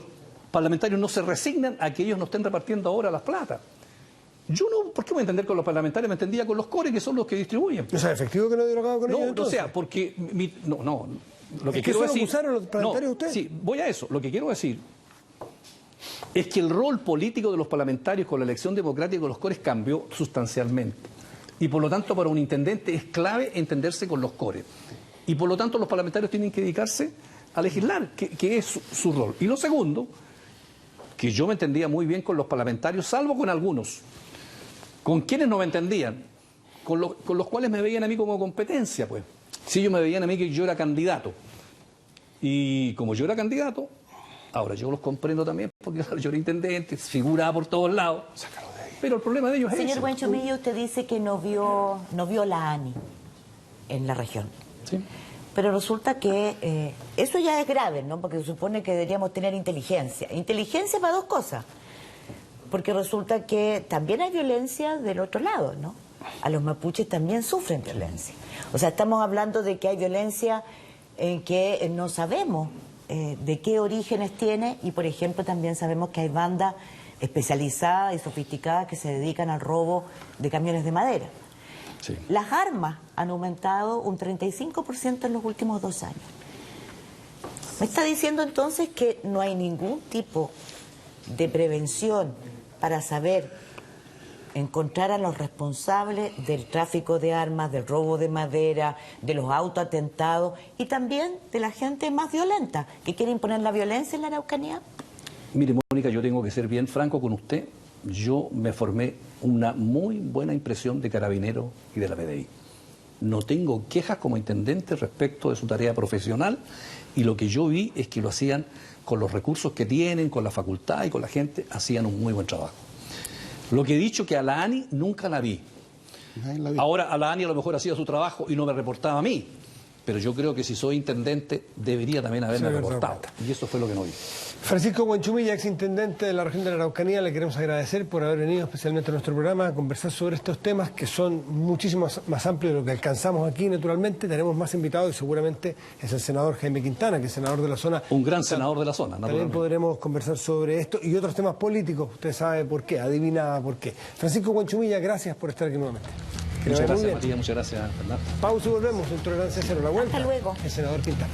parlamentarios no se resignan a que ellos no estén repartiendo ahora las plata. Yo no, ¿por qué voy a entender con los parlamentarios? Me entendía con los cores, que son los que distribuyen. O sea, ¿efectivo que no dialogaba con ellos entonces? O sea, porque... lo que ¿Es que quiero eso decir, lo usaron los parlamentarios ustedes? Sí, voy a eso. Lo que quiero decir es que el rol político de los parlamentarios con la elección democrática de los cores cambió sustancialmente. Y por lo tanto, para un intendente es clave entenderse con los cores. Y por lo tanto, los parlamentarios tienen que dedicarse a legislar, que es su rol. Y lo segundo, que yo me entendía muy bien con los parlamentarios, salvo con algunos. ¿Con quienes no me entendían? Con los cuales me veían a mí como competencia, pues. Si ellos me veían a mí que yo era candidato. Y como yo era candidato, ahora yo los comprendo también, porque yo era intendente, figuraba por todos lados. Pero el problema de ellos es Señor ese. Buenchumilla, usted dice que no vio la ANI en la región. Sí. Pero resulta que eso ya es grave, ¿no? Porque se supone que deberíamos tener inteligencia. Inteligencia para dos cosas. Porque resulta que también hay violencia del otro lado, ¿no? A los mapuches también sufren violencia. O sea, estamos hablando de que hay violencia en que no sabemos de qué orígenes tiene, y por ejemplo también sabemos que hay bandas especializadas y sofisticadas que se dedican al robo de camiones de madera. Sí. Las armas han aumentado un 35% en los últimos 2 años. ¿Me está diciendo entonces que no hay ningún tipo de prevención para saber encontrar a los responsables del tráfico de armas, del robo de madera, de los autoatentados y también de la gente más violenta que quiere imponer la violencia en la Araucanía? Mire, Mónica, yo tengo que ser bien franco con usted. Yo me formé una muy buena impresión de Carabineros y de la PDI. No tengo quejas como intendente respecto de su tarea profesional, y lo que yo vi es que lo hacían con los recursos que tienen, con la facultad y con la gente, hacían un muy buen trabajo. Lo que he dicho que a la ANI nunca la vi. Ahora a la ANI a lo mejor hacía su trabajo y no me reportaba a mí, pero yo creo que si soy intendente debería también haberme reportado, y eso fue lo que no vi. Francisco Buenchumilla, exintendente de la región de la Araucanía, le queremos agradecer por haber venido especialmente a nuestro programa a conversar sobre estos temas que son muchísimo más amplios de lo que alcanzamos aquí. Naturalmente tenemos más invitados y seguramente es el senador Jaime Quintana, que es senador de la zona. Un gran senador de la zona, También podremos conversar sobre esto y otros temas políticos. Usted sabe por qué, adivina por qué. Francisco Buenchumilla, gracias por estar aquí nuevamente. Muchas gracias, Matías, muchas gracias, Fernando. Pausa y volvemos. En Tolerancia Cero, la vuelta. Hasta luego. El senador Quintana.